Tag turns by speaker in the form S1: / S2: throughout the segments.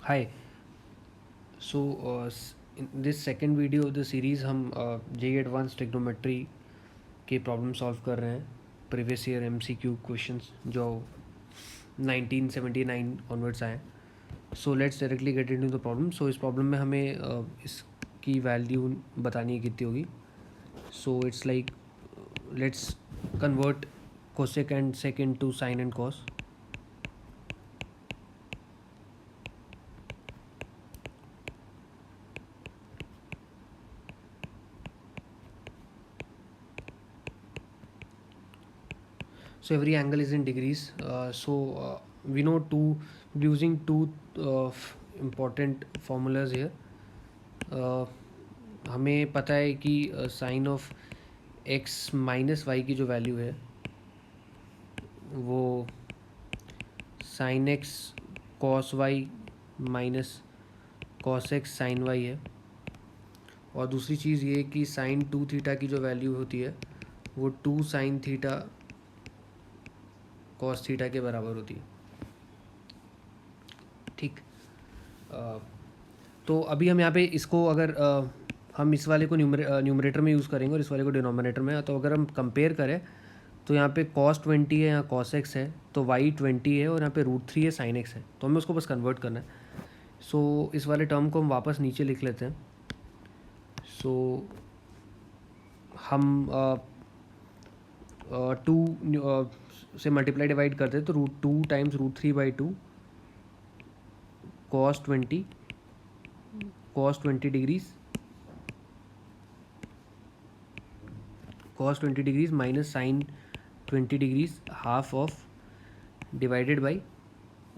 S1: Hi. In this second video of the series हम JEE Advanced Trigonometry के problem solve कर रहे हैं प्रीवियस ईयर MCQ क्वेश्चंस जो 1979 ऑनवर्ड्स आए। So let's directly get into the problem. सो इस प्रॉब्लम में हमें इसकी वैल्यू बतानी है कितनी होगी। So it's like let's convert cosec and sec into sine and cos. So every angle is in degrees. We know using two important formulas here. हमें पता है कि sine of x minus y की जो वैल्यू है वो sine x cos y minus cos x sine y है। और दूसरी चीज़ ये कि साइन टू थीटा की जो वैल्यू होती है वो two sine theta cos theta के बराबर होती है। ठीक। तो अभी हम यहाँ पे इसको अगर हम इस वाले को न्यूमरेटर में यूज़ करेंगे और इस वाले को डिनोमिनेटर में। तो अगर हम कंपेयर करें तो यहाँ पे कॉस 20 है, यहाँ कॉस एक्स है, तो वाई 20 है और यहाँ पे √3 है साइन एक्स है। तो हमें उसको बस कन्वर्ट करना है। सो इस वाले टर्म को हम वापस नीचे लिख लेते हैं। सो हम टू से मल्टीप्लाई डिवाइड करते हैं तो √2 times √3/2 cos 20 degrees minus sine 20 degrees half of divided by,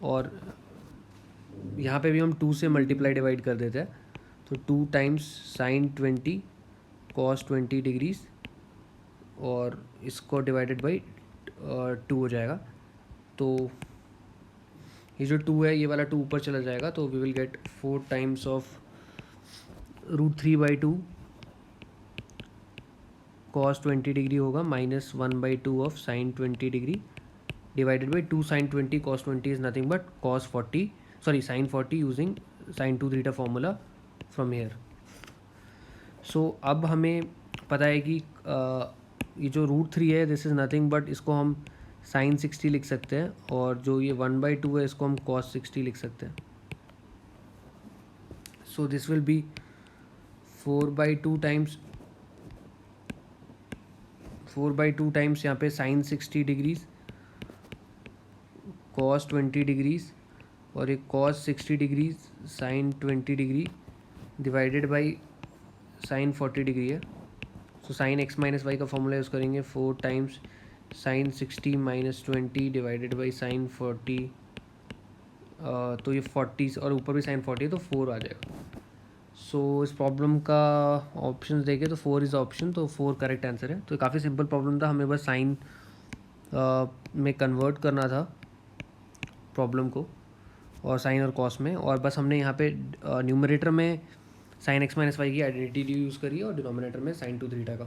S1: और यहाँ पे भी हम 2 से मल्टीप्लाई डिवाइड कर देते हैं तो 2 टाइम्स साइन 20 cos 20 डिग्रीज और इसको डिवाइडेड बाई 2 हो जाएगा। तो ये जो 2 है ये वाला 2 ऊपर चला जाएगा तो we will get 4 times of √3/2 cos 20 degree होगा minus 1/2 of sine 20 degree divided by 2 sine 20 cos 20 is nothing but sine 40 using sine two theta formula from here. So अब हमें पता है कि ये जो √3 है दिस इज़ नथिंग बट इसको हम साइन 60 लिख सकते हैं, और जो ये 1/2 है इसको हम cos 60 लिख सकते हैं। So this will be 4/2 times यहाँ पे साइन 60 डिग्रीज cos 20 डिग्रीज और एक cos 60 degrees sine 20 degree divided by sine 40 degree है। So sine x minus y का फॉर्मूला यूज़ करेंगे 4 times sine 60 minus 20 divided by sine 40। तो ये 40 और ऊपर भी साइन 40 है तो 4 आ जाएगा। सो इस प्रॉब्लम का ऑप्शन देखें तो 4 इज़ ऑप्शन, तो 4 करेक्ट आंसर है। तो ये काफ़ी सिंपल प्रॉब्लम था, हमें बस साइन में कन्वर्ट करना था प्रॉब्लम को और साइन और कॉस में, और बस हमने यहाँ पे न्यूमरेटर में साइन एक्स माइनस वाई की आइडेंटिटी यूज़ करी है और डिनोमिनेटर में साइन टू थीटा का।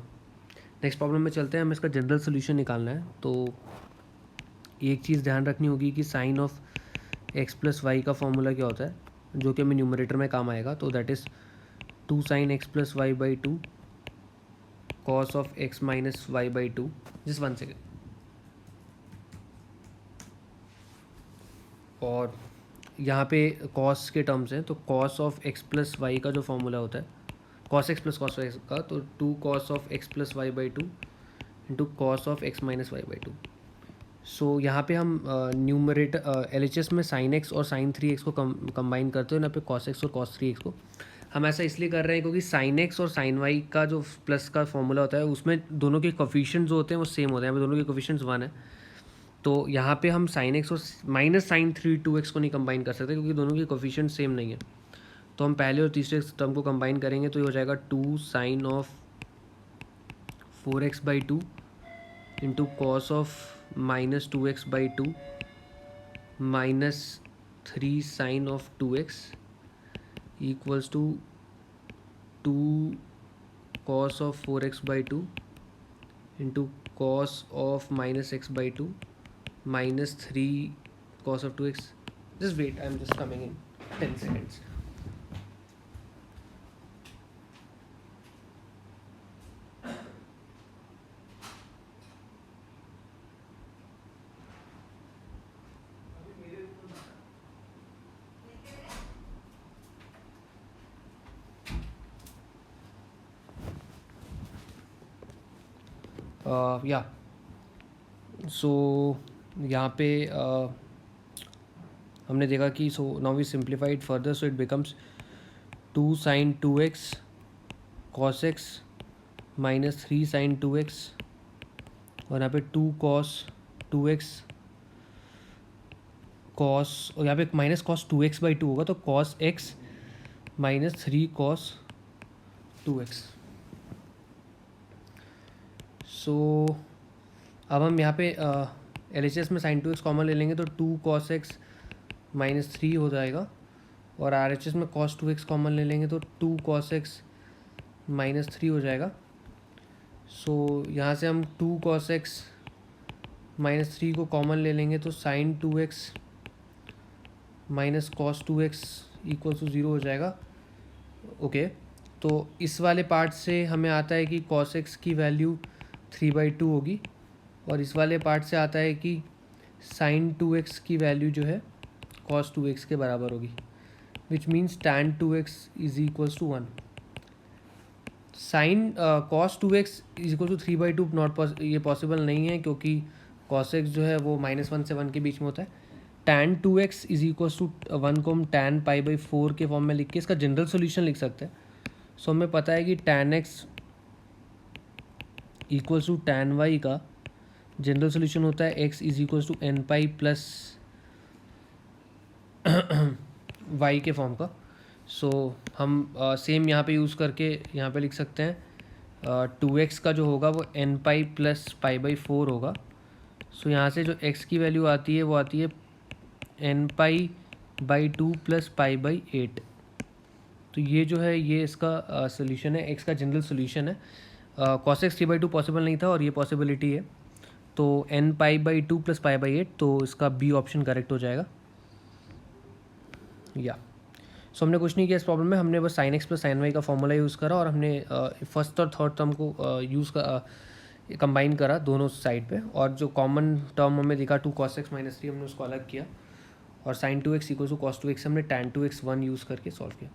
S1: नेक्स्ट प्रॉब्लम में चलते हैं, हमें इसका जनरल सोल्यूशन निकालना है। तो एक चीज़ ध्यान रखनी होगी कि sine of x plus y का फॉर्मूला क्या होता है जो कि हमें न्यूमरेटर में काम आएगा। तो that is 2 sine x plus y by 2 cos of x minus y by 2। Just 1 second. और यहाँ पे कॉस के टर्म्स हैं तो cos of x plus y का जो फॉर्मूला होता है cos x plus cos y का, तो 2 cos of x plus y by 2 into cos of x minus y by 2। So यहाँ पे हम न्यूमरेटर LHS में साइन एक्स और साइन 3x को कंबाइन करते हैं, यहाँ पे कॉस एक्स और कॉस 3x को। हम ऐसा इसलिए कर रहे हैं क्योंकि साइन एक्स और साइन वाई का जो प्लस का फॉर्मूला होता है उसमें दोनों के कोफिशिएंट जो होते हैं वो सेम होते हैं, यहाँ पे दोनों के कोफिशिएंट्स 1 है। तो यहाँ पे हम साइन एक्स और माइनस साइन 2x को नहीं कंबाइन कर सकते क्योंकि दोनों के कोफिशिएंट सेम नहीं है। तो हम पहले और तीसरे टर्म को कंबाइन करेंगे तो ये हो जाएगा 2 sine of 4x/2 into cos of minus 2x/2 minus 3 sine of 2x equals to 2 cos of 4x/2 into cos of minus x/2 minus 3 cos of 2x. Just wait, I'm just coming in. 10 seconds. या सो यहाँ पे हमने देखा कि so now we simplified further, so it becomes 2 sin 2x cos x minus 3 sin 2x, और यहाँ पे 2 cos 2x cos, और यहाँ पे माइनस cos 2x बाई 2 होगा, तो cos x minus 3 cos 2x. सो अब हम यहाँ पे LHS में sin 2x कॉमन ले लेंगे तो 2 cos x माइनस 3 हो जाएगा, और RHS में cos 2x कॉमन ले लेंगे तो 2 cos x माइनस 3 हो जाएगा. सो यहाँ से हम 2 cos x माइनस 3 को कॉमन ले लेंगे तो sin 2x minus cos 2x equal to 0 हो जाएगा. ओके, तो इस वाले पार्ट से हमें आता है कि cos x की वैल्यू 3/2 होगी, और इस वाले पार्ट से आता है कि sin 2x की वैल्यू जो है cos 2x के बराबर होगी, which means tan 2x is equals to 1. Sine cos 2x is equal to 3/2 not, ये पॉसिबल नहीं है क्योंकि cos x जो है वो -1 से 1 के बीच में होता है. tan 2x is equals to 1 को हम tan π/4 के फॉर्म में लिख के इसका जनरल सोल्यूशन लिख सकते हैं. सो हमें पता है कि tan x equals to tan y का जनरल सोल्यूशन होता है x is equals to n pi plus y के फॉर्म का. सो हम सेम यहाँ पे यूज़ करके यहाँ पे लिख सकते हैं 2x का जो होगा वो n पाई प्लस π/4 होगा. सो यहाँ से जो x की वैल्यू आती है वो आती है n/2 प्लस π/8. तो ये जो है ये इसका सोल्यूशन है, x का जनरल सोल्यूशन है. cos x 3/2 पॉसिबल नहीं था और ये पॉसिबिलिटी है, तो n/2 प्लस π/8, तो इसका बी ऑप्शन करेक्ट हो जाएगा. या सो हमने कुछ नहीं किया इस प्रॉब्लम में, हमने बस sin x plus sin y का फॉर्मूला यूज़ करा, और हमने फर्स्ट और थर्ड टर्म को यूज़ कंबाइन करा दोनों साइड पे, और जो कॉमन टर्म हमें दिखा 2 cos x माइनस 3 हमने उसको अलग किया, और sin 2x equal to cos 2x हमने tan 2x 1 यूज़ करके सॉल्व किया.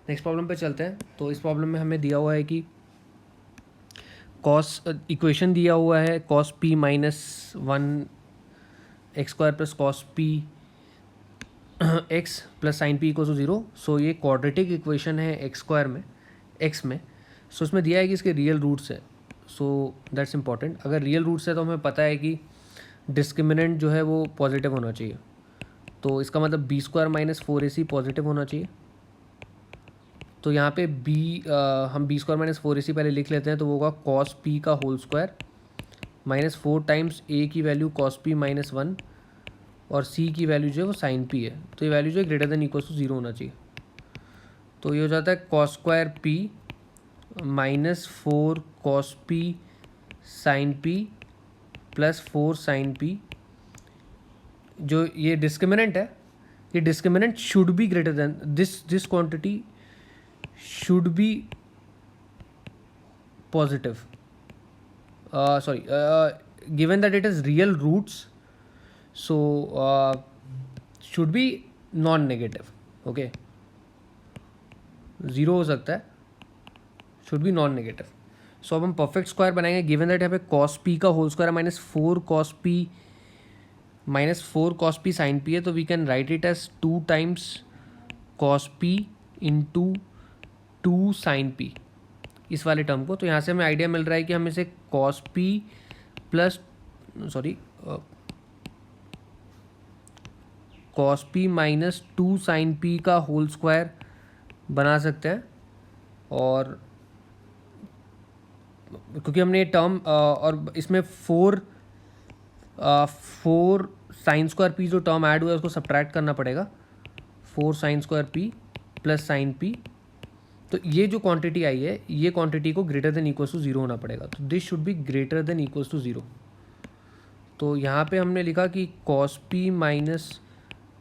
S1: नेक्स्ट प्रॉब्लम पे चलते हैं. तो इस प्रॉब्लम में हमें दिया हुआ है कि cos इक्वेशन दिया हुआ है cos p minus 1 x square plus cos p x plus sine p equal to 0. So ये क्वाड्रेटिक इक्वेशन है एक्स स्क्वायर में, एक्स में. सो इसमें दिया है कि इसके रियल रूट्स है. So that's important. अगर रियल रूट्स है तो हमें पता है कि डिस्क्रिमिनेंट जो है वो पॉजिटिव होना चाहिए. तो इसका मतलब B square minus 4ac positive होना चाहिए. तो यहाँ पे हम बी स्क्वायर माइनस 4ac पहले लिख लेते हैं, तो वो होगा कॉस पी का होल स्क्वायर माइनस 4 टाइम्स ए की वैल्यू कॉस पी माइनस 1, और c की वैल्यू जो है वो साइन पी है. तो ये वैल्यू जो है ग्रेटर देन इक्वल टू 0 होना चाहिए. तो ये हो जाता है cos square p minus 4 cos p sine p plus 4 sine p. जो ये डिस्क्रिमिनेंट है, ये discriminant should be greater than this quantity should be positive. Sorry, given that it is real roots, so should be non negative. Okay, 0 हो सकता है, should be non negative. So अब हम perfect square बनाएंगे. Given that यहाँ पे cos p का whole square minus 4 cos p sine p है, तो we can write it as 2 times cos p into 2 sine p, इस वाले टर्म को. तो यहाँ से हमें आइडिया मिल रहा है कि हम इसे cos p plus cos p minus 2 sine p का होल स्क्वायर बना सकते हैं. और क्योंकि हमने ये टर्म और इसमें 4 साइन स्क्वायर p जो टर्म ऐड हुआ है उसको सब्ट्रैक्ट करना पड़ेगा. 4 sine square p plus sign p. तो ये जो क्वांटिटी आई है, ये क्वांटिटी को ग्रेटर देन इक्वल्स टू 0 होना पड़ेगा. तो this should be greater than equals to 0. तो यहाँ पे हमने लिखा कि cos p minus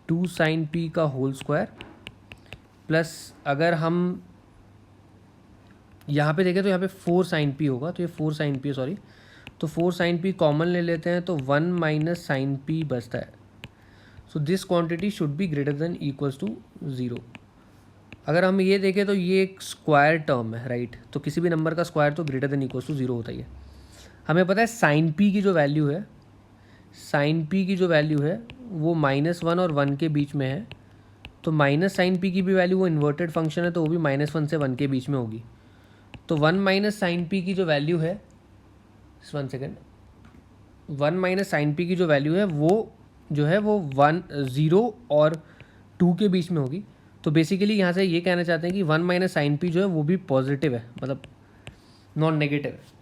S1: 2 sine p का होल स्क्वायर प्लस अगर हम यहाँ पे देखें तो यहाँ पे 4 साइन पी होगा, तो ये 4 साइन पी, सॉरी, तो 4 साइन पी कॉमन ले लेते हैं तो 1 माइनस साइन पी बचता है। So this quantity should be greater than equals to 0। अगर हम ये देखें तो ये एक स्क्वायर टर्म है, राइट, तो किसी भी नंबर का स्क्वायर तो ग्रेटर देन इक्वल्स टू 0 होता ही है। हमें पता है साइन पी की जो वैल्यू है, साइन पी की जो वैल्यू है वो -1 और 1 के बीच में है, तो माइनस साइन पी की भी वैल्यू, वो इन्वर्टेड फंक्शन है तो वो भी -1 से 1 के बीच में होगी। तो 1 माइनस साइन पी की जो वैल्यू है, 1 सेकेंड, 1 माइनस साइन पी की जो वैल्यू है वो जो है वो 0 और 2 के बीच में होगी। तो बेसिकली यहाँ से ये कहना चाहते हैं कि 1 माइनस साइन पी जो है वो भी पॉजिटिव है, मतलब नॉन नेगेटिव है।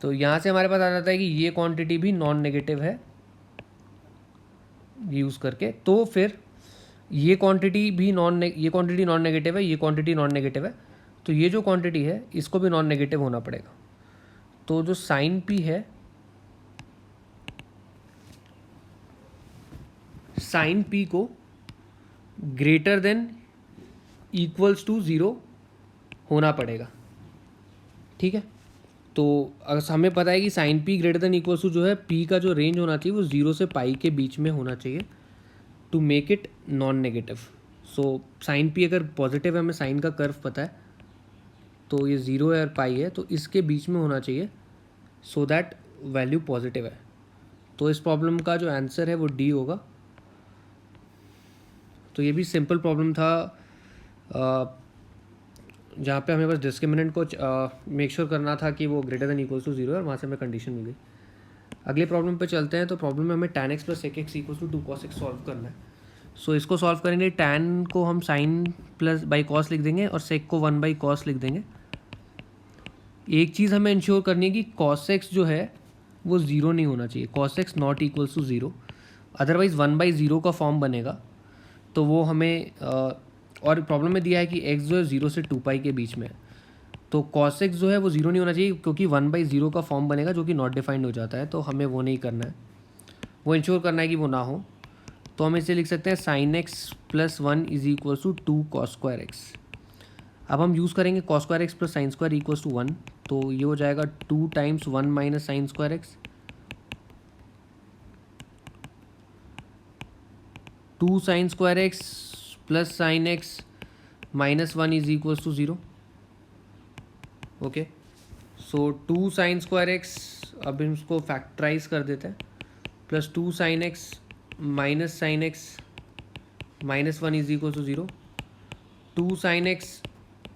S1: तो यहाँ से हमारे पास आ जाता है कि ये क्वांटिटी भी नॉन नेगेटिव है यूज़ करके। तो फिर ये क्वांटिटी भी ये क्वांटिटी नॉन नेगेटिव है, ये क्वांटिटी नॉन नेगेटिव है, तो ये जो क्वांटिटी है इसको भी नॉन नेगेटिव होना पड़ेगा। तो जो साइन पी है, साइन पी को ग्रेटर देन इक्वल्स टू 0 होना पड़ेगा, ठीक है। तो अगर हमें पता है कि sine p greater than equals to जो है पी का जो रेंज होना चाहिए वो 0 से पाई के बीच में होना चाहिए to make it non negative. So sine p अगर पॉजिटिव है, हमें साइन का कर्व पता है, तो ये 0 है और पाई है, तो इसके बीच में होना चाहिए सो दैट वैल्यू पॉजिटिव है। तो इस प्रॉब्लम का जो आंसर है वो डी होगा। तो ये भी सिंपल प्रॉब्लम था जहाँ पे हमें बस डिस्क्रिमिनेंट को मेक श्योर करना था कि वो ग्रेटर देन इक्वल्स टू 0 है, और वहाँ से हमें कंडीशन मिल गई। अगले प्रॉब्लम पे चलते हैं। तो प्रॉब्लम में हमें tan x plus sec x equals to 2 cos x solve करना है। सो इसको सॉल्व करेंगे, tan को हम sin प्लस बाई कॉस लिख देंगे और sec को 1 बाई कॉस लिख देंगे। एक चीज़ हमें इंश्योर करनी है कि cos x जो है वो 0 नहीं होना चाहिए, cos x not equals to 0, otherwise 1/0 का फॉर्म बनेगा। तो वो हमें और प्रॉब्लम में दिया है कि x जो है 0 से 2 पाई के बीच में है, तो cos x जो है वो 0 नहीं होना चाहिए क्योंकि 1/0 का फॉर्म बनेगा जो कि नॉट डिफाइंड हो जाता है। तो हमें वो नहीं करना है, वो इंश्योर करना है कि वो ना हो। तो हम इसे लिख सकते हैं sin x plus 1 is equals to 2 cos square x। अब हम यूज़ करेंगे cos square x plus sine square equals to 1, तो ये हो जाएगा 2 times 1 minus sine square x, 2 sine square x plus sine x minus 1 is equals to 0। Okay, so 2 sine square x, अब हम इसको फैक्टराइज कर देते हैं, plus 2 sine x minus sine x minus 1 is equal to 0। 2 sine x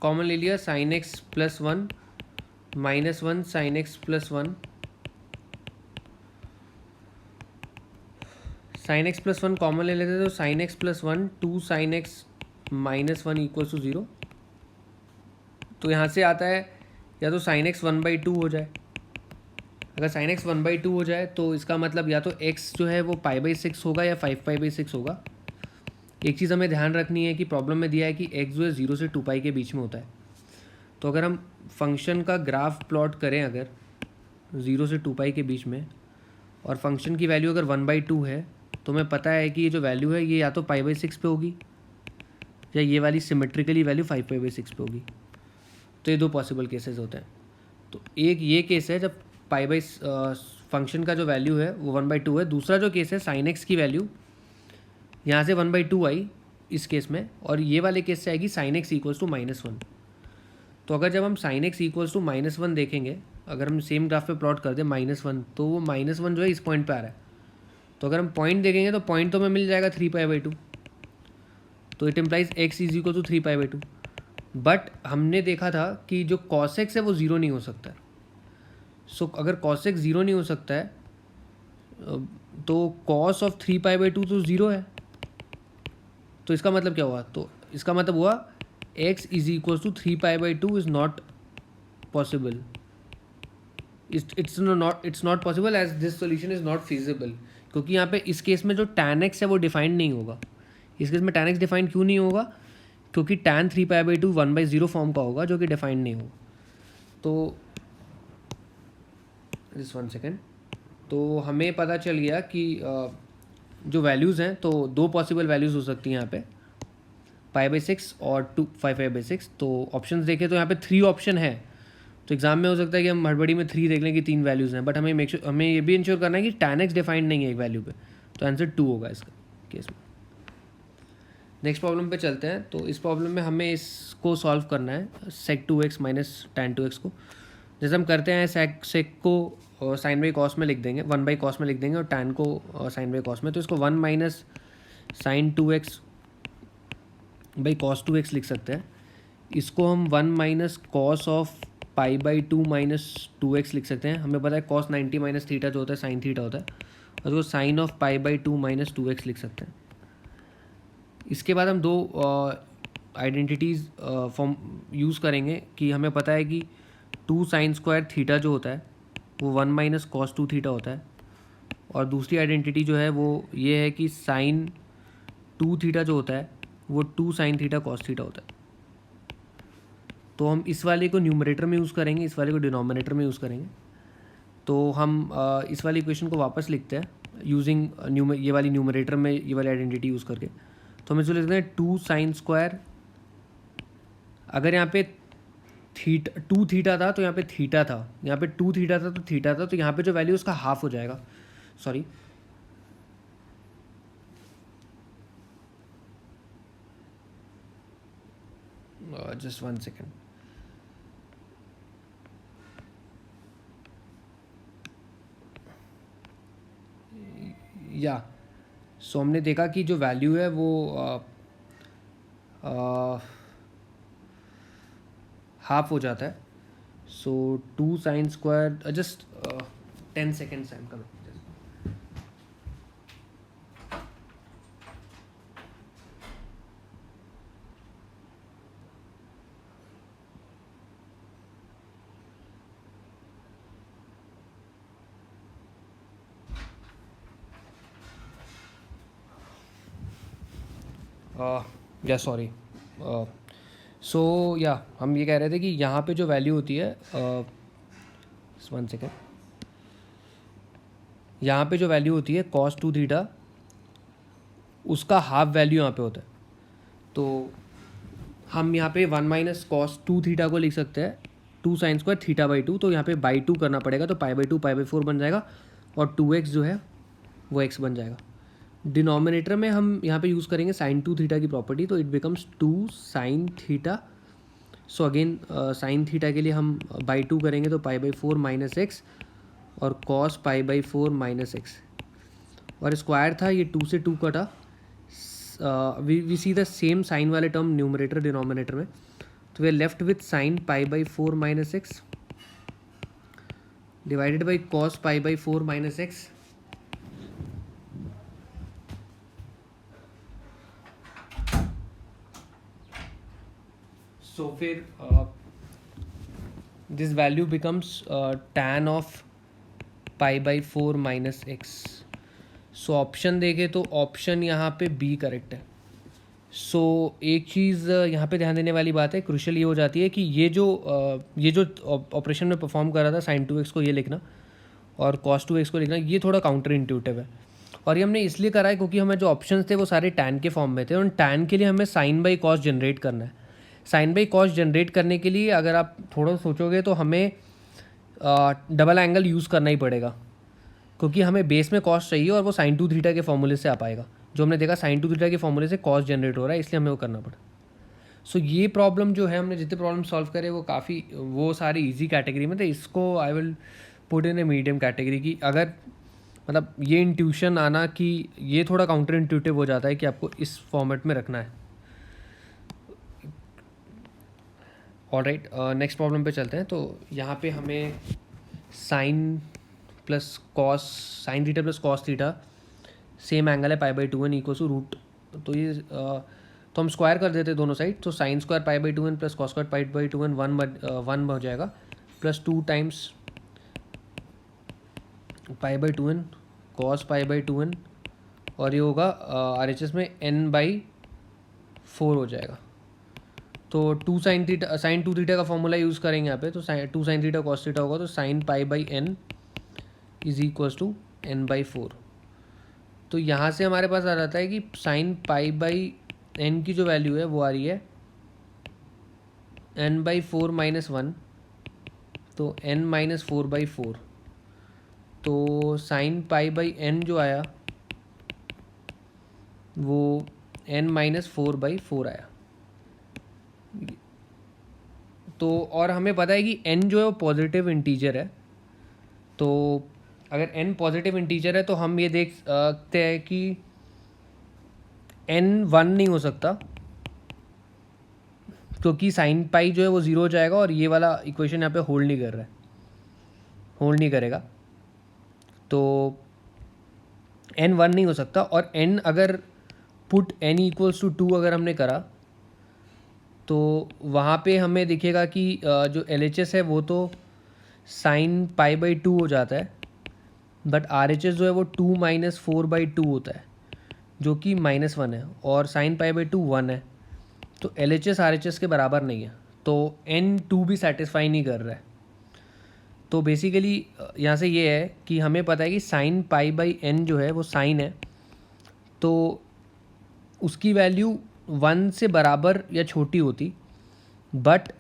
S1: common ले लिया, sine x plus 1 minus 1 sine x plus 1, sine x plus 1 common ले लेते तो sine x plus 1, 2 sine x minus 1 equal to 0। तो यहाँ से आता है या तो साइन एक्स 1/2 हो जाए, अगर साइन एक्स 1/2 हो जाए तो इसका मतलब या तो x जो है वो π/6 होगा या 5π/6 होगा। एक चीज़ हमें ध्यान रखनी है कि प्रॉब्लम में दिया है कि x जो है 0 से 2 पाई के बीच में होता है। तो अगर हम फंक्शन का ग्राफ प्लॉट करें अगर 0 से 2 पाई के बीच में, और फंक्शन की वैल्यू अगर 1/2 है, तो हमें पता है कि ये जो वैल्यू है ये या तो π/6 पे होगी या ये वाली सिमेट्रिकली वैल्यू 5π/6 पे होगी। तो ये दो पॉसिबल केसेस होते हैं। तो एक ये केस है जब फंक्शन का जो वैल्यू है वो 1/2 है। दूसरा जो केस है साइन एक्स की वैल्यू यहाँ से 1/2 आई इस केस में, और ये वाले केस से आएगी साइन एक्स इक्वल्स टू -1। तो अगर जब हम साइन एक्स इक्वल्स टू -1 देखेंगे, अगर हम सेम ग्राफ पे प्लॉट कर दें -1, तो वो -1 जो है इस पॉइंट पे आ रहा है। तो अगर हम पॉइंट देखेंगे तो पॉइंट तो हमें मिल जाएगा 3π/2, तो it implies x is equal to 3π/2। But हमने देखा था कि जो cos x है वो 0 नहीं हो सकता है। सो अगर cos x 0 नहीं हो सकता है तो cos ऑफ 3π/2 तो 0 है। तो इसका मतलब क्या हुआ? तो इसका मतलब हुआ x is equal to 3π/2 is not possible. It's not possible as this solution is not feasible, क्योंकि यहाँ पे इस केस में जो tan x है वो डिफाइंड नहीं होगा। इस केस में tan x डिफाइंड क्यों नहीं होगा? क्योंकि tan 3π/2 1/0 फॉर्म का होगा जो कि डिफाइंड नहीं होगा। तो जिस 1 सेकेंड, तो हमें पता चल गया कि जो वैल्यूज़ हैं तो दो पॉसिबल वैल्यूज़ हो सकती हैं यहाँ पे, π/6 और 5/6। तो ऑप्शंस देखें तो यहाँ पे 3 ऑप्शन है। तो एग्जाम में हो सकता है कि हम हड़बड़ी में 3 देख लें कि 3 वैल्यूज़ हैं, बट हमें ये भी इंश्योर करना है कि tan x डिफाइंड नहीं है एक वैल्यू पे। तो आंसर 2 होगा इसका केस में। नेक्स्ट प्रॉब्लम पे चलते हैं। तो इस प्रॉब्लम में हमें इसको सॉल्व करना है sec 2x minus tan 2x को। जैसे हम करते हैं sec को साइन बाई कॉस में लिख देंगे, 1/cos में लिख देंगे, और tan को साइन बाई कॉस में। तो इसको 1 minus sign 2x by cos 2x लिख सकते हैं। इसको हम 1 minus cos of π/2 minus 2x लिख सकते हैं। हमें पता है cos 90 माइनस थीटा जो होता है साइन थीटा होता है, और उसको साइन ऑफ π/2 माइनस 2x लिख सकते हैं। इसके बाद हम दो आइडेंटिटीज़ फॉर्म यूज़ करेंगे कि हमें पता है कि 2 साइन स्क्वायर थीटा जो होता है वो 1 माइनस कॉस 2 थीटा होता है, और दूसरी आइडेंटिटी जो है वो ये है कि साइन 2 थीटा जो होता है वो 2 साइन थीटा कॉस थीटा होता है। तो हम इस वाले को न्यूमरेटर में यूज़ करेंगे, इस वाले को डिनोमिनेटर में यूज़ करेंगे। तो हम इस वाली इक्वेशन को वापस लिखते हैं यूजिंग ये वाली न्यूमरेटर में ये वाली आइडेंटिटी यूज़ करके। तो हम इसको लिखते हैं 2 साइन स्क्वायर। अगर यहाँ पे 2 थीटा था तो यहाँ पे थीटा था, यहाँ पे 2 थीटा था तो थीटा था, तो यहाँ पे जो वैल्यू उसका हाफ हो जाएगा। Sorry, just 1 second. या सो हमने देखा कि जो वैल्यू है वो हाफ हो जाता है। सो 2 sine square, just 10 seconds time करो। या सॉरी, सो या हम ये कह रहे थे कि यहाँ पे जो वैल्यू होती है 1 सेकेंड, यहाँ पे जो वैल्यू होती है cos 2 थीटा, उसका हाफ वैल्यू यहाँ पे होता है। तो हम यहाँ पे 1 माइनस कॉस 2 थीटा को लिख सकते हैं 2 साइन स्क्वायर थीटा बाई 2। तो यहाँ पे बाई 2 करना पड़ेगा, तो π/2 π/4 बन जाएगा, और 2x जो है वो x बन जाएगा। डिनोमिनेटर में हम यहाँ पे यूज़ करेंगे साइन 2 थीटा की प्रॉपर्टी, तो it becomes 2 sine theta. So again sine theta के लिए हम बाई 2 करेंगे तो π/4 माइनस एक्स, और कॉस π/4 माइनस एक्स, और स्क्वायर था ये 2 से 2 कटा। We see the same sine वाले टर्म न्यूमरेटर डिनोमिनेटर में, तो we are left with sine π/4 minus x divided by cos π/4 minus x. So फिर this value becomes tan of π/4 minus x. So option देखें तो ऑप्शन यहाँ पे B correct है। सो एक चीज़ यहाँ पे ध्यान देने वाली बात है, क्रूशियल ये हो जाती है कि ये जो ऑपरेशन में परफॉर्म कर रहा था साइन 2x को ये लिखना और cos 2x को लिखना, ये थोड़ा काउंटर इंट्यूटिव है। और ये हमने इसलिए करा है क्योंकि हमें जो ऑप्शंस थे वो सारे tan के फॉर्म में थे, और tan के लिए हमें साइन बाई कॉस जनरेट करना है। साइन बाई कॉस जनरेट करने के लिए अगर आप थोड़ा सोचोगे तो हमें डबल एंगल यूज़ करना ही पड़ेगा, क्योंकि हमें बेस में कॉस चाहिए और वो साइन 2 थीटा के फॉर्मूले से आ पाएगा। जो हमने देखा साइन 2 थीटा के फॉर्मूले से कॉस जनरेट हो रहा है, इसलिए हमें वो करना पड़ा। सो ये प्रॉब्लम जो है, हमने जितने प्रॉब्लम सॉल्व करे वो सारी इजी कैटेगरी में थे। इसको I will put in a medium category की। अगर मतलब ये इंट्यूशन आना कि ये थोड़ा काउंटर इंट्यूटिव हो जाता है कि आपको इस फॉर्मेट में रखना है। ऑलराइट, नेक्स्ट प्रॉब्लम पे चलते हैं। तो यहाँ पे हमें sine plus cos, sine theta plus cos theta same angle है π/2n इक्वल टू रूट। तो ये तो हम स्क्वायर कर देते हैं दोनों साइड। तो sine square π/2n plus cos square π/2n 1 हो जाएगा, plus 2 times π/2n cos π/2n, और ये होगा RHS में n/4 हो जाएगा। तो 2 साइन 2 थीटा का फॉर्मूला यूज़ करेंगे यहाँ पे। तो 2 साइन थीटा कॉस थीटा होगा, तो sign π/n is equals to n/4। तो यहाँ से हमारे पास आ जाता है कि साइन π/n n की जो वैल्यू है वो आ रही है n/4 - 1, तो n-4/4, तो साइन पाई बाई n जो आया वो n-4/4 आया। तो और हमें पता है कि n जो है वो पॉजिटिव इंटीजर है, तो अगर n पॉजिटिव इंटीजर है तो हम ये देख सकते हैं कि n 1 नहीं हो सकता, क्योंकि साइन पाई जो है वो 0 हो जाएगा और ये वाला इक्वेशन यहाँ पे होल्ड नहीं कर रहा है, होल्ड नहीं करेगा, तो n 1 नहीं हो सकता। और n अगर पुट n = 2 अगर हमने करा तो वहाँ पे हमें दिखेगा कि जो LHS है वो तो साइन π/2 हो जाता है, बट RHS जो है वो 2 - 4/2 होता है, जो कि -1 है, और साइन π/2 1 है, तो LHS RHS के बराबर नहीं है, तो n 2 भी सेटिस्फाई नहीं कर रहा है। तो बेसिकली यहाँ से ये है कि हमें पता है कि साइन π/n जो है वो साइन है, तो उसकी वैल्यू 1 से बराबर या छोटी होती, but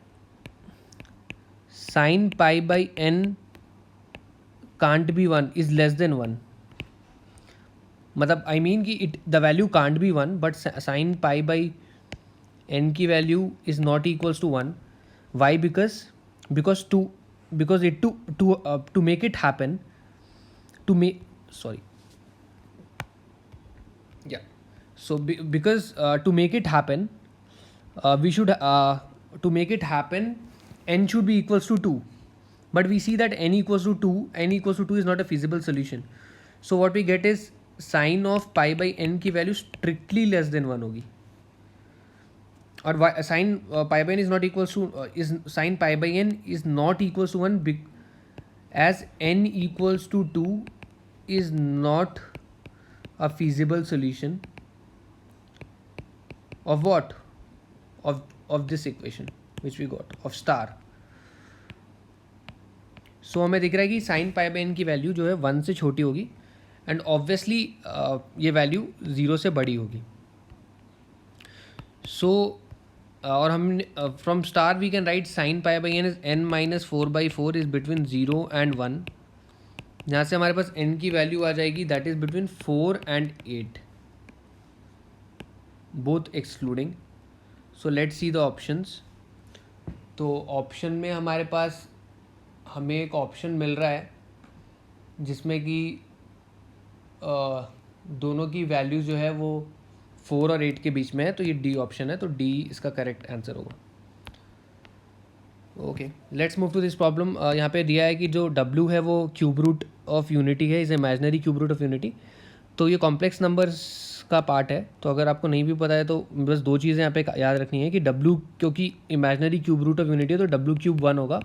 S1: sine π/n can't be 1 is less than 1, मतलब आई मीन कि it the value can't be 1 but sine π/n की value is not equals to 1। Why? because it to make it happen, to make sorry yeah so because to make it happen, we should to make it happen n should be equals to 2, but we see that n equals to 2 is not a feasible solution, so what we get is sine of π/n की value strictly less than 1 होगी, और sine π/n is not equals to sine π/n is not equals to 1 as n equals to 2 is not a feasible solution of what? Of this equation which we got of star. So हमें दिख रहा है कि sign π/n की value जो है 1 से छोटी होगी, एंड ऑब्वियसली ये वैल्यू 0 से बड़ी होगी। सो और हम from star we can write sine π/n is n - 4/4 is between 0 and 1, जहाँ से हमारे पास n की वैल्यू आ जाएगी that is between 4 and 8, both excluding. So let's see the options. तो ऑप्शन में हमारे पास हमें एक ऑप्शन मिल रहा है जिसमें कि दोनों की वैल्यू जो है वो 4 और 8 के बीच में है, तो ये डी ऑप्शन है, तो डी इसका करेक्ट आंसर होगा। Okay, let's move to this problem. यहाँ पे दिया है कि जो W है वो क्यूब रूट ऑफ यूनिटी है, is imaginary cube root of unity, तो ये कॉम्प्लेक्स नंबर्स का पार्ट है। तो अगर आपको नहीं भी पता है तो बस दो चीज़ें यहाँ पे याद रखनी है कि W क्योंकि imaginary cube root of unity है तो W³ 1 होगा,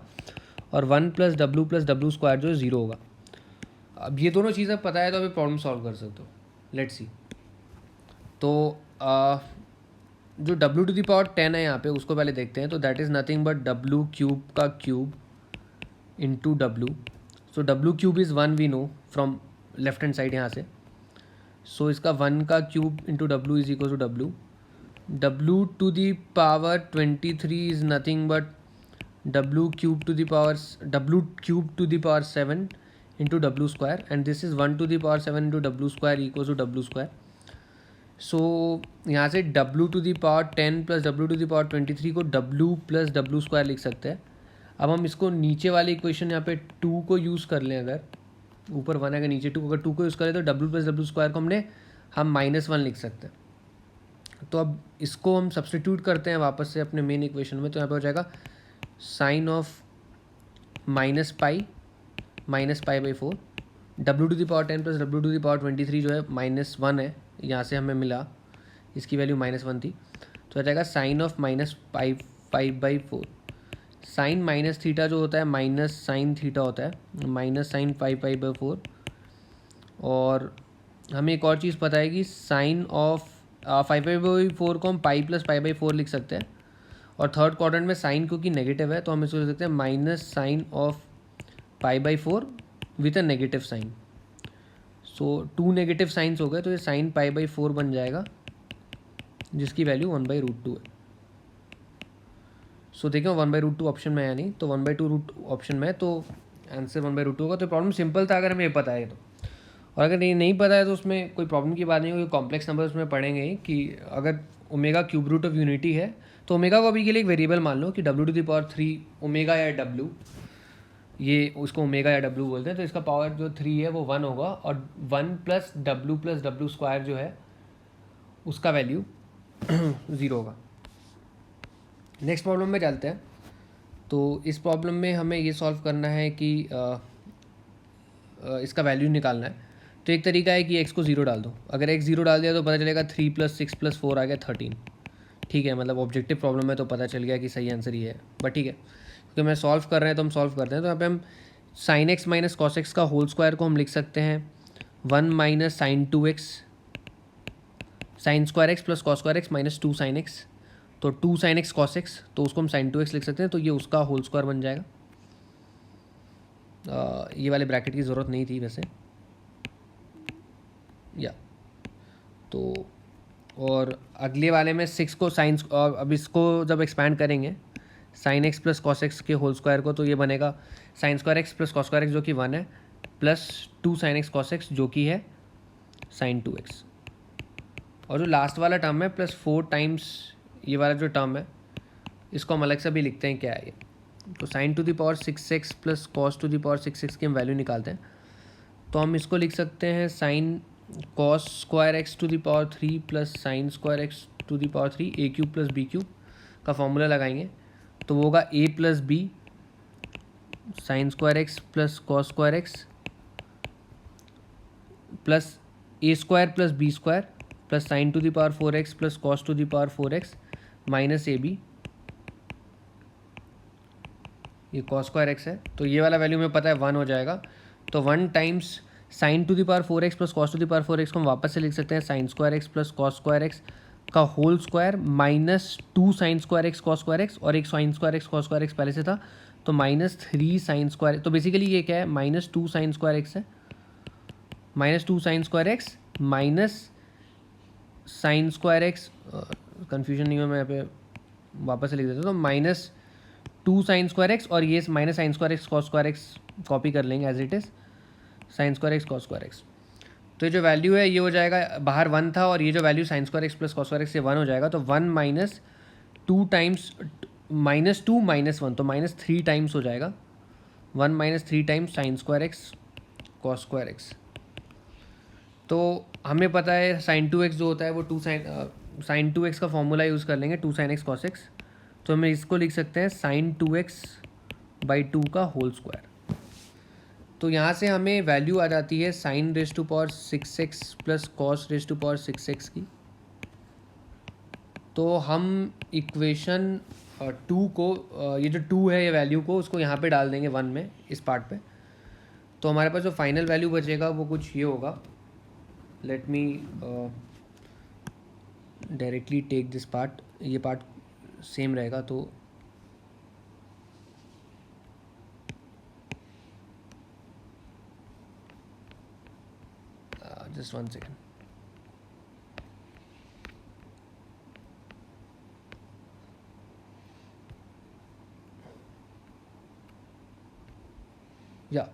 S1: और 1 + W + W² जो 0 होगा। अब ये दोनों चीज़ें पता है तो अभी प्रॉब्लम सॉल्व कर सकते हो। Let's see. तो जो W⁻10 है यहाँ पे उसको पहले देखते हैं, तो that is nothing but W³ का cube into W। So W³ is 1 we know from left hand side यहाँ से, सो इसका 1 का cube into W is equal to W। W⁻23 is nothing but W³ 7 into W², and this is 1⁻7 into W² equals to W². So यहाँ से W⁻10 + W⁻23 को W + W² लिख सकते हैं। अब हम इसको नीचे वाली इक्वेशन यहाँ पे 2 को यूज़ कर लें, अगर ऊपर 1 है अगर नीचे 2, अगर 2 को यूज़ करें तो W + W² को हम -1 लिख सकते हैं। तो अब इसको हम सब्सटीट्यूट करते हैं वापस से अपने मेन इक्वेशन में, तो यहाँ पे हो जाएगा साइन ऑफ -π -π/4, W⁻10 + W⁻23 जो है -1 है, यहाँ से हमें मिला, इसकी वैल्यू -1 थी, तो आ जाएगा sine of -π/4। Sine minus theta जो होता है माइनस साइन थीटा होता है, माइनस साइन π/4। और हमें एक और चीज़ पता है कि साइन ऑफ 5/4 को हम π + π/4 लिख सकते हैं, और थर्ड क्वाड्रेंट में साइन क्योंकि नेगेटिव है तो हम इसको लिख सकते हैं minus sine of π/4 with a negative sign. So 2 negative signs हो गए, तो ये साइन π/4 बन जाएगा, जिसकी वैल्यू 1/√2 है। सो देखो 1/√2 ऑप्शन में है नहीं, तो 1/2 ऑप्शन में है, तो आंसर 1/√2 होगा। तो प्रॉब्लम सिंपल था अगर हमें ये पता है तो। और अगर ये नहीं पता है तो उसमें कोई प्रॉब्लम की बात नहीं होगी, कॉम्प्लेक्स नंबर उसमें पढ़ेंगे ही कि अगर omega cube root of unity है तो ओमेगा को अभी के लिए एक वेरिएबल मान लो कि W⁻³ ओमेगा या W, ये उसको ओमेगा या W बोलते हैं। तो इसका पावर जो 3 है वो 1 होगा, और 1 + W जो है उसका वैल्यू 0 होगा। नेक्स्ट प्रॉब्लम में चलते हैं। तो इस प्रॉब्लम में हमें ये सॉल्व करना है कि इसका वैल्यू निकालना है। तो एक तरीका है कि x को 0 डाल दो। अगर x 0 डाल दिया तो पता चलेगा 3 + 6 + 4 आ गया 13। ठीक है, मतलब ऑब्जेक्टिव प्रॉब्लम है तो पता चल गया कि सही आंसर ये है। बट ठीक है, क्योंकि मैं सॉल्व कर रहे हैं तो हम सॉल्व करते हैं। तो यहाँ पे हम sin x - cos x का होल स्क्वायर को हम लिख सकते हैं 1 - sin 2x sin square x + cos square x - 2 sin x। तो 2 sin x cos x, तो उसको हम sin 2x लिख सकते हैं, तो ये उसका होल स्क्वायर बन जाएगा। ये वाले ब्रैकेट की ज़रूरत नहीं थी वैसे, या तो। और अगले वाले में 6 को साइंस, और अब इसको जब एक्सपैंड करेंगे sin x + cos x के होल स्क्वायर को, तो ये बनेगा sin square x + cos square x जो कि 1 है, plus 2 sin x cos x जो कि है sin 2x। और जो लास्ट वाला टर्म है प्लस 4 टाइम्स ये वाला जो टर्म है, इसको हम अलग से भी लिखते हैं क्या है ये। तो sin⁻6x + cos⁻6x की हम वैल्यू निकालते हैं। तो हम इसको लिख सकते हैं sin cos square x⁻³ + sin square x⁻³ a³ + b³ का फॉर्मूला लगाएंगे, तो वो होगा a + b sin square x + cos square x plus a² + b² plus sin⁻4x + cos⁻4x minus ab, ये cos स्क्वायर x है। तो ये वाला वैल्यू हमें पता है 1 हो जाएगा। तो 1 टाइम्स sin⁻4x + cos⁻4x को हम वापस से लिख सकते हैं sin square x + cos square x का whole square minus 2 sin square x cos square x, और एक sin square x cos square x पहले से था, तो -3 sin स्क्वायर। तो बेसिकली ये क्या है, -2 sin स्क्वायर x है, -2 sin square x minus sin square x, confusion नहीं हो मैं यहाँ पे वापस से लिख देता हूँ। तो -2 sin स्क्वायर x, और ये minus sin square x cos square x copy कर लेंगे as it is sin square x cos square x। तो ये जो वैल्यू है ये हो जाएगा, बाहर 1 था, और ये जो value sin square x + cos square x से 1 हो जाएगा। तो 1 - 2 टाइम्स -2 - 1, तो -3 टाइम्स हो जाएगा। 1 - 3 times sin square x cos square x। तो हमें पता है sin 2x जो होता है वो sin 2x का फॉर्मूला यूज़ कर लेंगे 2 sin x cos x। तो हम इसको लिख सकते हैं sin 2x/2 का होल स्क्वायर। तो यहाँ से हमें वैल्यू आ जाती है sin⁻6x + cos⁻6x की। तो हम इक्वेशन 2 को, ये जो 2 है ये वैल्यू को, उसको यहाँ पे डाल देंगे 1 में, इस पार्ट पे। तो हमारे पास जो फाइनल वैल्यू बचेगा वो कुछ ये होगा। Let me directly take this part, ये पार्ट सेम रहेगा। तो जस्ट 1 सेकेंड। या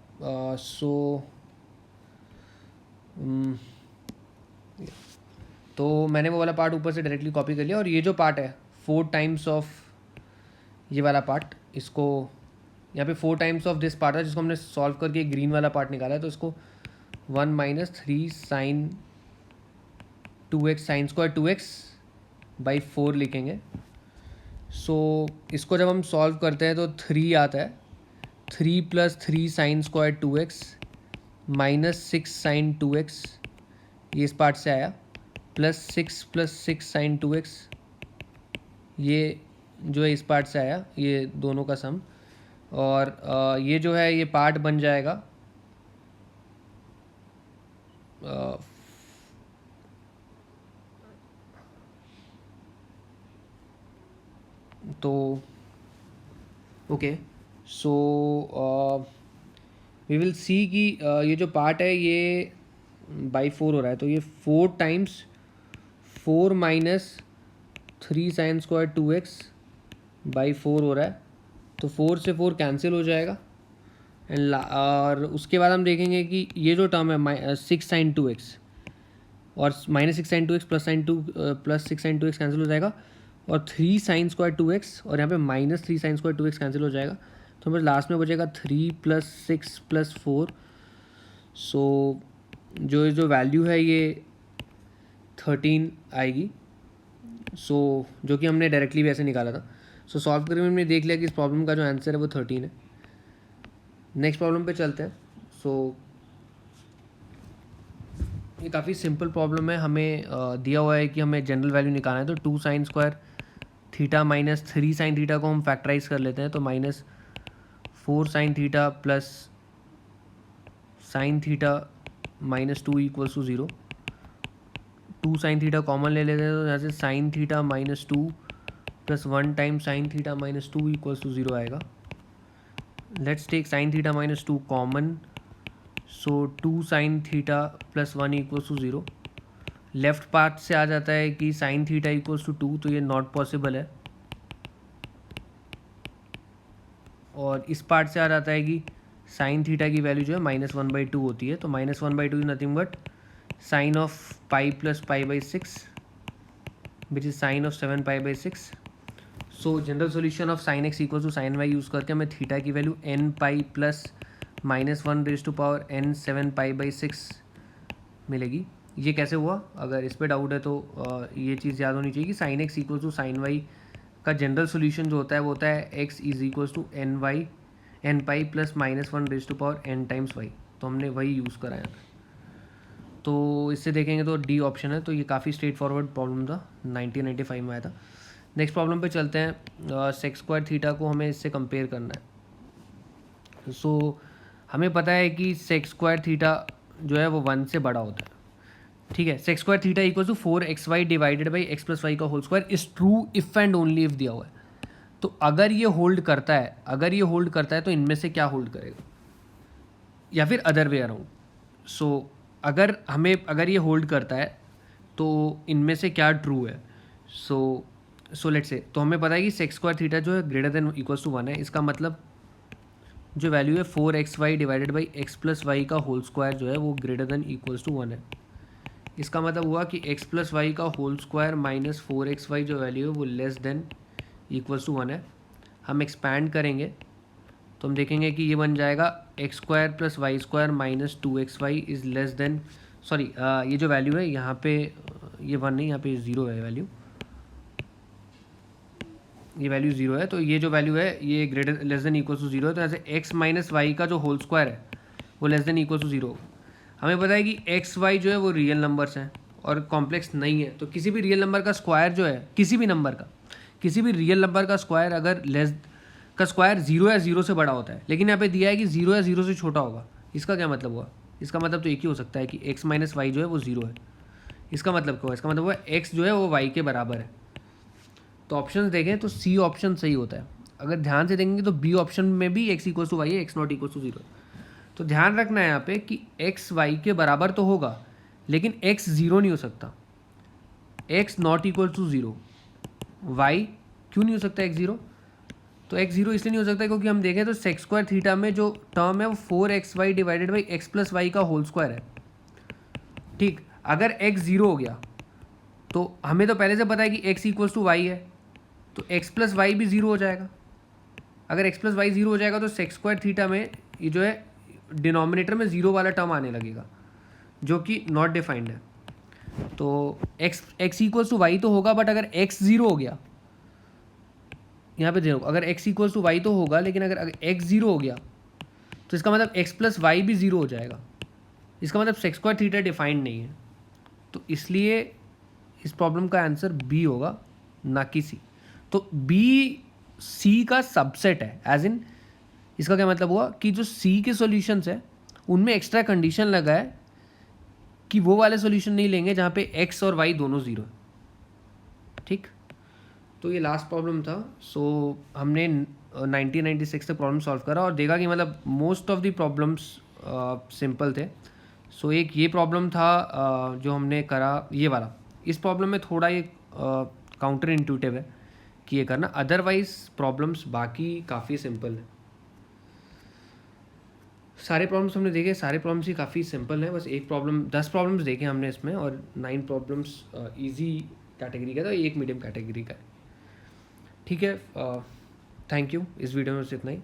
S1: सो तो मैंने वो वाला पार्ट ऊपर से डायरेक्टली कॉपी कर लिया, और ये जो पार्ट है 4 टाइम्स ऑफ ये वाला पार्ट, इसको यहाँ पे 4 टाइम्स ऑफ दिस पार्ट है जिसको हमने सॉल्व करके ग्रीन वाला पार्ट निकाला है। तो इसको 1 - 3 sin 2x sin square 2x/4 लिखेंगे। सो इसको जब हम सॉल्व करते हैं तो 3 आता है, 3 + 3 sin square 2x -6 sin 2x, ये इस पार्ट से आया, प्लस 6 + 6 sin 2x, ये जो है इस पार्ट से आया, ये दोनों का सम। और ये जो है ये पार्ट बन जाएगा तो okay. So we will see कि ये जो पार्ट है ये/4 हो रहा है। तो ये 4 times 4 - 3 sine square 2x by 4 हो रहा है, तो 4 से 4 कैंसिल हो जाएगा। एंड और उसके बाद हम देखेंगे कि ये जो टर्म है 6 साइन 2x और -6 sin 2x plus 6 sin 2x cancel हो जाएगा, और 3 साइन स्क्वायर 2x और यहाँ पे -3 साइन स्क्वायर 2x कैंसिल हो जाएगा, तो हमारे लास्ट में बचेगा 3 + 6 + 4। सो जो वैल्यू है ये 13 आएगी। सो जो कि हमने डायरेक्टली भी ऐसे निकाला था। सो सॉल्व करके हमने देख लिया कि इस प्रॉब्लम का जो आंसर है वो 13 है। नेक्स्ट प्रॉब्लम पे चलते हैं। सो ये काफ़ी सिंपल प्रॉब्लम है। हमें दिया हुआ है कि हमें जनरल वैल्यू निकालना है, तो 2 sine square theta minus 3 sine theta को हम फैक्टराइज कर लेते हैं, तो -4 sine theta plus sine theta -2 = 0। 2 sine theta common ले लेते हैं, तो यहाँ से sine theta -2 plus 1 time sine theta -2 = 0 आएगा। Let's take sine theta -2 common, so 2 sine theta plus 1 = 0। Left part से आ जाता है कि साइन थीटा = 2, तो ये नॉट पॉसिबल है। और इस पार्ट से आ जाता है कि साइन थीटा की वैल्यू जो है -1/2 होती है, तो -1/2 is nothing but sine of pi plus पाई/6 which is sine of 7π/6। So general solution of sine x = sine y use करके हमें थीटा की वैल्यू n π प्लस -1n 7π/6 मिलेगी। ये कैसे हुआ? अगर इस पर डाउट है तो ये चीज़ याद होनी चाहिए कि साइन x = साइन y का जनरल सोल्यूशन जो होता है वो होता है x = n π plus -1n times y। तो हमने वही यूज़ करा है। तो इससे देखेंगे तो डी ऑप्शन है। तो ये काफ़ी स्ट्रेट फॉरवर्ड प्रॉब्लम था, 1995 में आया था। नेक्स्ट प्रॉब्लम पे चलते हैं। सेक्स स्क्वायर थीटा को हमें इससे कंपेयर करना है। सो हमें पता है कि सेक्स स्क्वायर थीटा जो है वो 1 से बड़ा होता है, ठीक है। Sec square theta = 4xy divided by x + y का whole square is true if and only if दिया हुआ है। तो अगर ये होल्ड करता है तो इनमें से क्या होल्ड करेगा, या फिर अदर वे अराउंड। सो अगर ये होल्ड करता है तो इनमें से क्या ट्रू है। सो लेट्स से, तो हमें पता है कि सेक्स स्क्वायर थीटा जो है ग्रेटर देन = 1 है। इसका मतलब जो वैल्यू है 4xy divided by x + y का होल स्क्वायर जो है वो ग्रेटर देन = 1 है। इसका मतलब हुआ कि x + y का होल स्क्वायर माइनस 4xy जो वैल्यू है वो लेस देन = 1 है। हम एक्सपैंड करेंगे तो हम देखेंगे कि ये बन जाएगा x² + y² minus 2xy is less then, sorry ये जो वैल्यू है यहाँ पे ये 1 नहीं, यहाँ पे 0 है वैल्यू, ये वैल्यू 0 है। तो ये जो वैल्यू है ये ग्रेटर लेस देन = 0 है। तो ऐसे x - y का जो होल स्क्वायर है वो लेस देन = 0। हमें पता है कि x y जो है वो रियल नंबर्स हैं और कॉम्प्लेक्स नहीं है। तो किसी भी रियल नंबर का स्क्वायर जो है, किसी भी रियल नंबर का स्क्वायर अगर का स्क्वायर 0 या 0 से बड़ा होता है, लेकिन यहाँ पे दिया है कि 0 या 0 से छोटा होगा। इसका क्या मतलब हुआ? इसका मतलब तो एक ही हो सकता है कि x - y जो है वो 0 है। इसका मतलब क्या हुआ? इसका मतलब हुआ x जो है वो y के बराबर है। तो ऑप्शन देखें तो सी ऑप्शन सही होता है। अगर ध्यान से देखेंगे तो बी ऑप्शन में भी x = y है, x ≠ 0। तो ध्यान रखना है यहाँ पे कि x y के बराबर तो होगा, लेकिन x 0 नहीं हो सकता। x ≠ 0, y क्यों नहीं हो सकता x 0? तो x 0 इसलिए नहीं हो सकता क्योंकि हम देखें तो सेक्स स्क्वायर थीटा में जो टर्म है वो 4xy divided by x + y का होल स्क्वायर है, ठीक। अगर x 0 हो गया तो हमें तो पहले से पता है कि x = y है, तो x + y भी 0 हो जाएगा। अगर x + y 0 हो जाएगा तो सेक्स स्क्वायर थीटा में ये जो है डिनोमिनेटर में 0 वाला टर्म आने लगेगा जो कि नॉट डिफाइंड है। तो x = y तो होगा, बट अगर x 0 हो गया, यहाँ पे देखो, अगर x = y तो होगा, लेकिन अगर x 0 हो गया तो इसका मतलब x + y भी 0 हो जाएगा। इसका मतलब सेक्स स्क्वायर थीटा डिफाइंड नहीं है। तो इसलिए इस प्रॉब्लम का आंसर बी होगा, ना कि सी। तो बी सी का सबसेट है, एज इन इसका क्या मतलब हुआ कि जो सी के सॉल्यूशंस है उनमें एक्स्ट्रा कंडीशन लगा है कि वो वाले सॉल्यूशन नहीं लेंगे जहाँ पे x और y दोनों 0 है, ठीक। तो ये लास्ट प्रॉब्लम था। सो हमने 1996 तक प्रॉब्लम सॉल्व करा और देखा कि मतलब most of the problems simple थे। सो एक ये प्रॉब्लम था जो हमने करा, ये वाला। इस प्रॉब्लम में थोड़ा ये काउंटर इंट्यूटिव है कि ये करना, अदरवाइज प्रॉब्लम्स बाकी काफ़ी सिंपल है। सारे प्रॉब्लम्स हमने देखे, सारे प्रॉब्लम्स ही काफ़ी सिंपल हैं, बस एक प्रॉब्लम 10 प्रॉब्लम्स देखे हमने इसमें और 9 प्रॉब्लम्स इजी कैटेगरी का था, एक मीडियम कैटेगरी का है। ठीक है, थैंक यू। इस वीडियो में बस इतना ही।